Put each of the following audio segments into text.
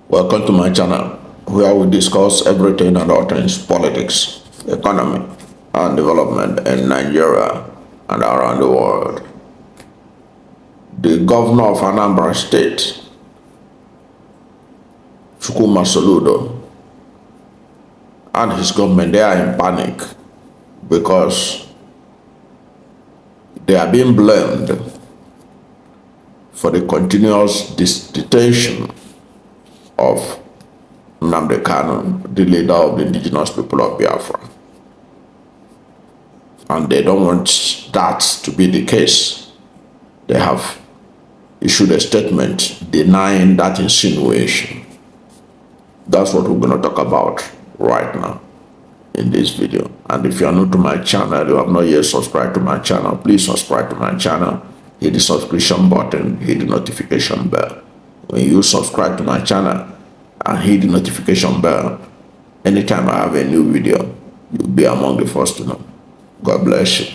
Welcome to my channel, where we discuss everything and all things politics, economy, and development in Nigeria and around the world. The governor of Anambra State, Soludo, and his government, they are in panic because they are being blamed for the continuous detention of Nnamdi Kanu, the leader of the Indigenous People of Biafra. And they don't want that to be the case. They have issued a statement denying that insinuation. That's what we're going to talk about right now in this video. And if you are new to my channel, you have not yet subscribed to my channel, please subscribe to my channel, hit the subscription button, hit the notification bell. When you subscribe to my channel and hit the notification bell, anytime I have a new video, you'll be among the first to know. God bless you.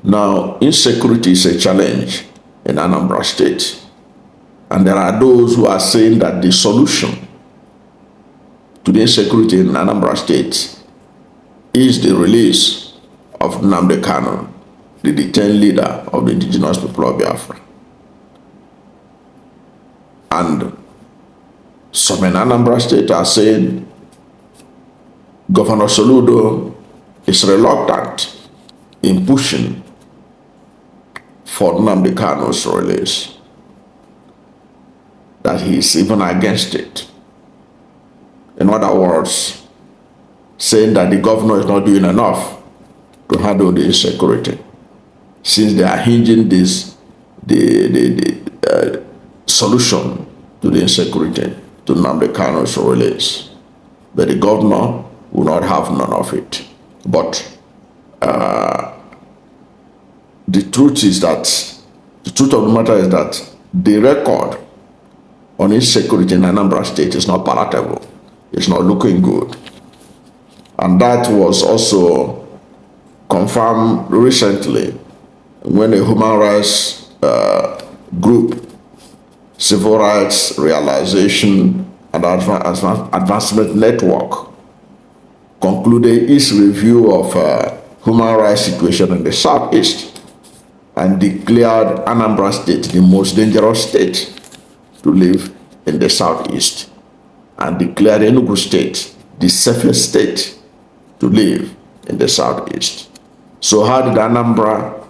Now, insecurity is a challenge in Anambra State. And there are those who are saying that the solution to the insecurity in Anambra State is the release of Nnamdi Kanu, the detained leader of the Indigenous People of Biafra. And some in Anambra State are saying Governor Soludo is reluctant in pushing for Nnamdi Kanu's release, that he is even against it. In other words, saying that the governor is not doing enough to handle the insecurity, since they are hinging this solution to the insecurity to Nnamdi Kanu's release. But the governor will not have none of it. But the truth of the matter is that the record on insecurity in Anambra State is not palatable. It's not looking good. And that was also confirmed recently when a human rights group, Civil Rights Realization and Advancement Network, concluded its review of human rights situation in the Southeast and declared Anambra State the most dangerous state to live in the Southeast, and declared Enugu State the safest state to live in the Southeast. So how did Anambra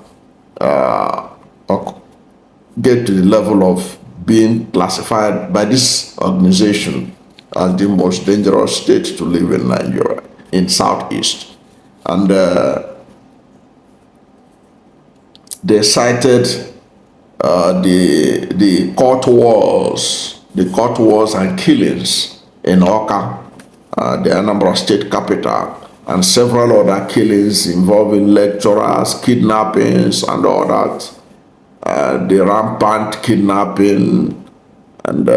get to the level of being classified by this organization as the most dangerous state to live in Nigeria, in Southeast? And they cited the court wars and killings in Awka, the Anambra State capital, and several other killings involving lecturers, kidnappings, and all that. The rampant kidnapping and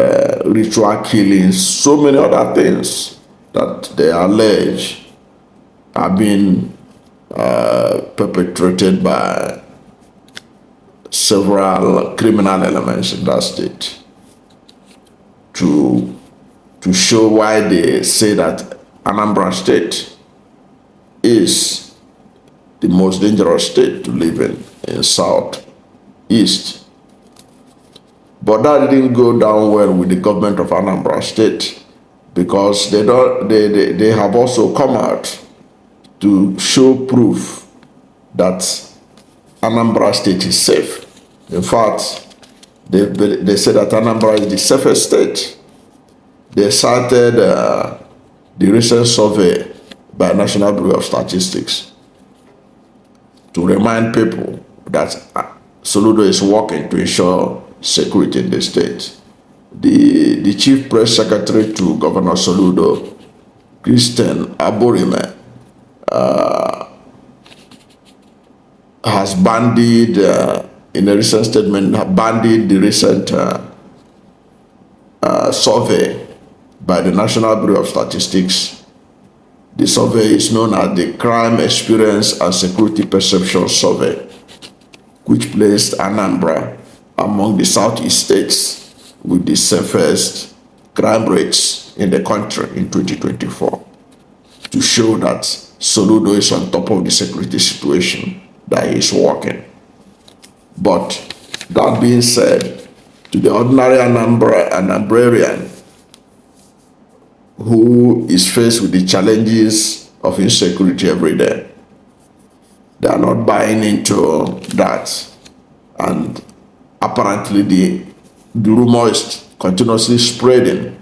ritual killings, so many other things that they allege are being perpetrated by several criminal elements in that state, to show why they say that Anambra State is the most dangerous state to live in Southeast. But that didn't go down well with the government of Anambra State, because they have also come out to show proof that Anambra State is safe. In fact, they said that Anambra is the safest state. They cited the recent survey by National Bureau of Statistics to remind people that Soludo is working to ensure security in the state. The chief press secretary to Governor Soludo, Christian Aborime, has bandied, in a recent statement, bandied the recent survey by the National Bureau of Statistics. The survey is known as the Crime Experience and Security Perception Survey, which placed Anambra among the Southeast states with the safest crime rates in the country in 2024 to show that Soludo is on top of the security situation that he is working. But that being said, to the ordinary Anambrarian who is faced with the challenges of insecurity every day, they are not buying into that. And apparently the rumor is continuously spreading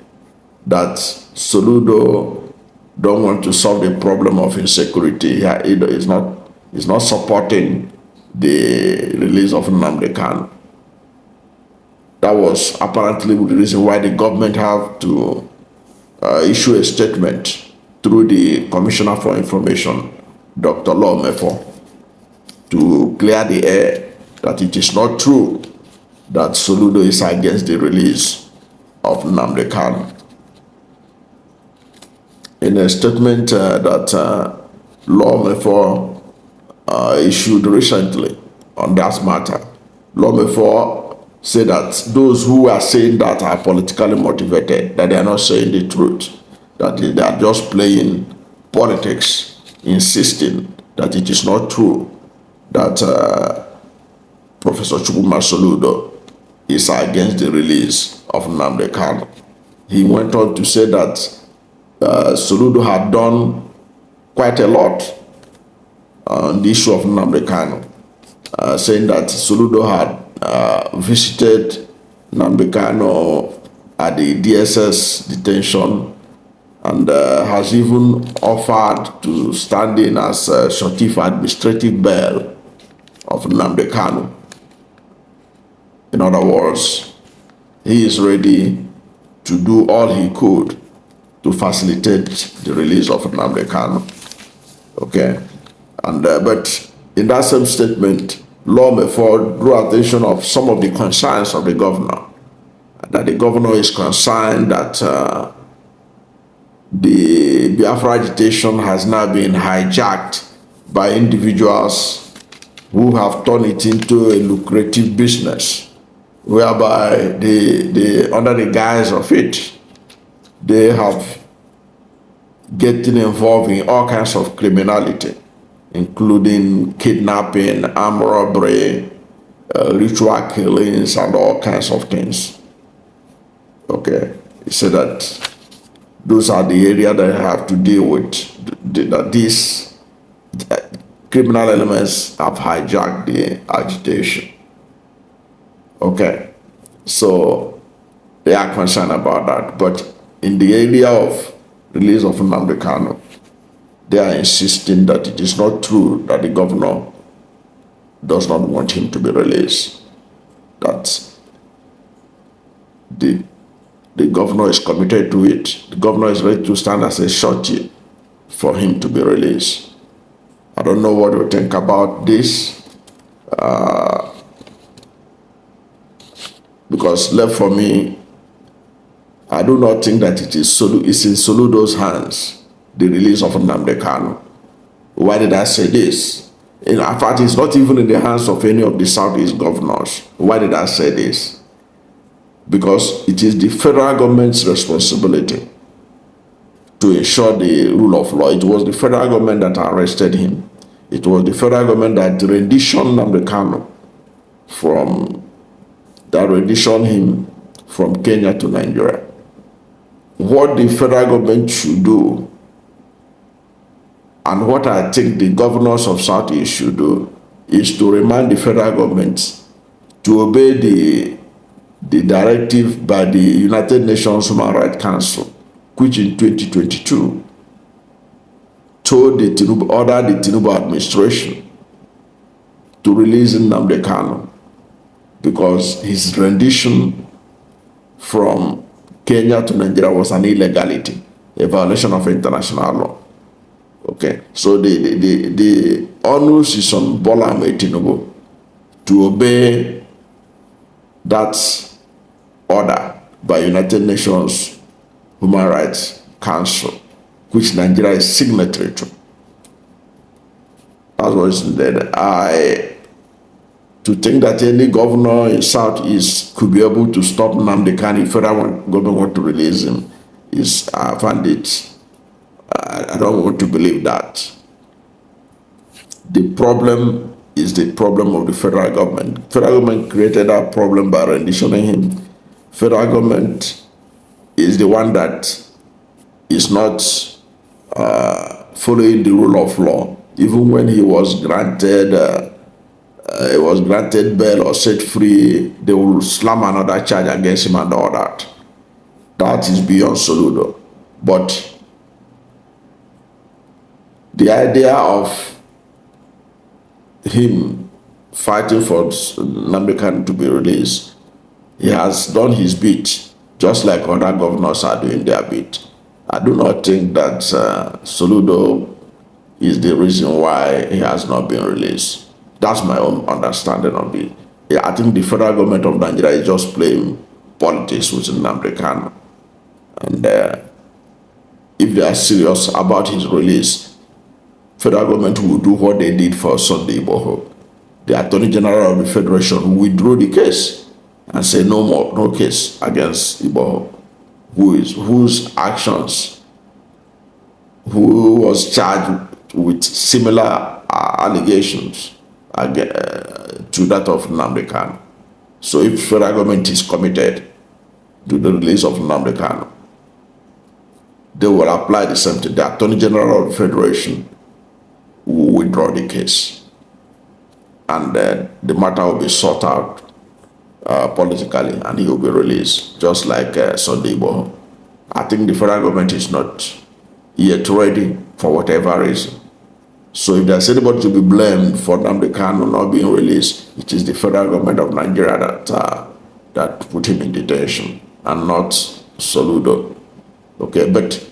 that Soludo don't want to solve the problem of insecurity. It is not supporting the release of Nnamdi Kanu. That was apparently the reason why the government have to issue a statement through the Commissioner for Information, Dr. Law Mefo, to clear the air that it is not true that Soludo is against the release of Nnamdi Kanu. In a statement that Law Mefo issued recently on that matter, Law Mefo said that those who are saying that are politically motivated, that they are not saying the truth, that they are just playing politics, insisting that it is not true that Professor Chukwuma Soludo is against the release of Nnamdi Kanu. He went on to say that Soludo had done quite a lot on the issue of Nnamdi Kanu, saying that Soludo had visited Nnamdi Kanu at the DSS detention and has even offered to stand in as a shorty for administrative bail of Nnamdi Kanu. In other words, he is ready to do all he could to facilitate the release of Nnamdi Kanu. Okay, and but in that same statement, Law Mefo drew attention of some of the concerns of the governor, that the governor is concerned that the Biafra agitation has now been hijacked by individuals who have turned it into a lucrative business, whereby they under the guise of it, they have getting involved in all kinds of criminality, including kidnapping, armed robbery, ritual killings, and all kinds of things. Okay, he said that those are the areas that I have to deal with, that these criminal elements have hijacked the agitation. Okay, so they are concerned about that. But in the area of release of Nnamdi Kanu, they are insisting that it is not true that the governor does not want him to be released. That the governor is committed to it. The governor is ready to stand as a shorty for him to be released. I don't know what you think about this, because left for me, I do not think that it's in Soludo's hands, the release of Nnamdi Kanu. Why did I say this? In fact, it's not even in the hands of any of the Southeast governors. Why did I say this? Because it is the federal government's responsibility to ensure the rule of law. It was the federal government that arrested him. It was the federal government that renditioned Nnamdi Kanu him from Kenya to Nigeria. What the federal government should do, and what I think the governors of Southeast should do, is to remind the federal government to obey the directive by the United Nations Human Rights Council, which in 2022 ordered the Tinubu administration to release Nnamdi Kanu because his rendition from Kenya to Nigeria was an illegality, a violation of international law. Okay, so the onus is on Bola Ahmed Tinubu to obey that order by United Nations Human Rights Council, which Nigeria is signatory to. That's what is needed. To think that any governor in Southeast could be able to stop Nnamdi Kanu if federal government want to release him is, I find it, I don't want to believe that. The problem is the problem of the federal government. Federal government created that problem by renditioning him. Federal government is the one that is not following the rule of law. Even when he was granted bail or set free, they will slam another charge against him and all that. That is beyond Soludo. But the idea of him fighting for Nnamdi Kanu to be released, he has done his bit, just like other governors are doing their bit. I do not think that Soludo is the reason why he has not been released. That's my own understanding of it. Yeah, I think the federal government of Nigeria is just playing politics with Nnamdi Kanu. And if they are serious about his release, federal government will do what they did for Sunday Igboho. The Attorney General of the Federation withdrew the case and said no case against Igboho, whose actions, who was charged with similar allegations to that of Nnamdi Kanu. So if federal government is committed to the release of Nnamdi Kanu, they will apply the same thing. The Attorney General of the Federation will withdraw the case, and the matter will be sought out politically, and he will be released, just like Sunday Igboho. I think the federal government is not yet ready for whatever reason. So if there's anybody to be blamed for Nnamdi Kanu not being released, it is the federal government of Nigeria that put him in detention, and not Soludo. Okay, but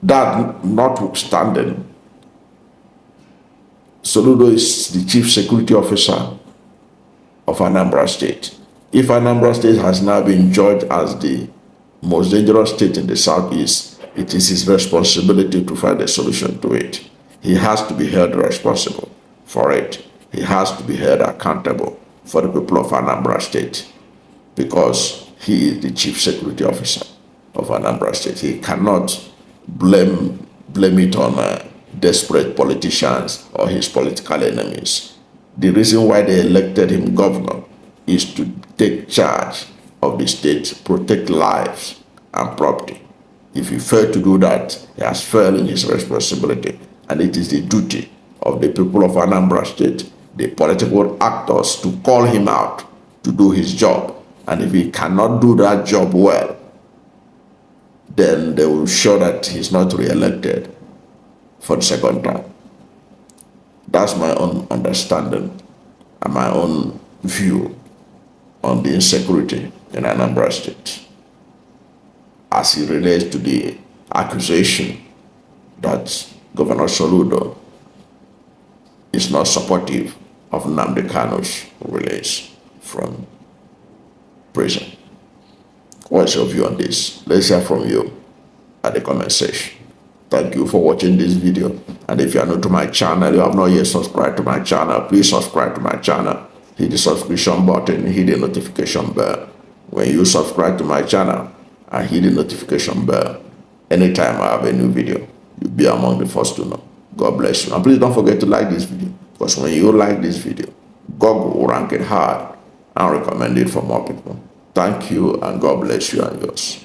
that notwithstanding, Soludo is the chief security officer of Anambra State. If Anambra State has now been judged as the most dangerous state in the Southeast, it is his responsibility to find a solution to it. He has to be held responsible for it. He has to be held accountable for the people of Anambra State, because he is the chief security officer of Anambra State. He cannot blame it on desperate politicians or his political enemies. The reason why they elected him governor is to take charge of the state, protect lives and property. If he failed to do that, he has failed in his responsibility, and it is the duty of the people of Anambra State, the political actors, to call him out to do his job. And if he cannot do that job well, then they will show that he's not re-elected for the second time. That's my own understanding and my own view on the insecurity in Anambra State, as it relates to the accusation that Governor Soludo is not supportive of Nnamdi Kanu's release from prison. What's your view on this? Let's hear from you at the comment section. Thank you for watching this video. And if you are new to my channel, you have not yet subscribed to my channel, please subscribe to my channel. Hit the subscription button, hit the notification bell. When you subscribe to my channel and hit the notification bell, anytime I have a new video, you'll be among the first to know. God bless you. And please don't forget to like this video, because when you like this video, God will rank it high and recommend it for more people. Thank you, and God bless you and yours.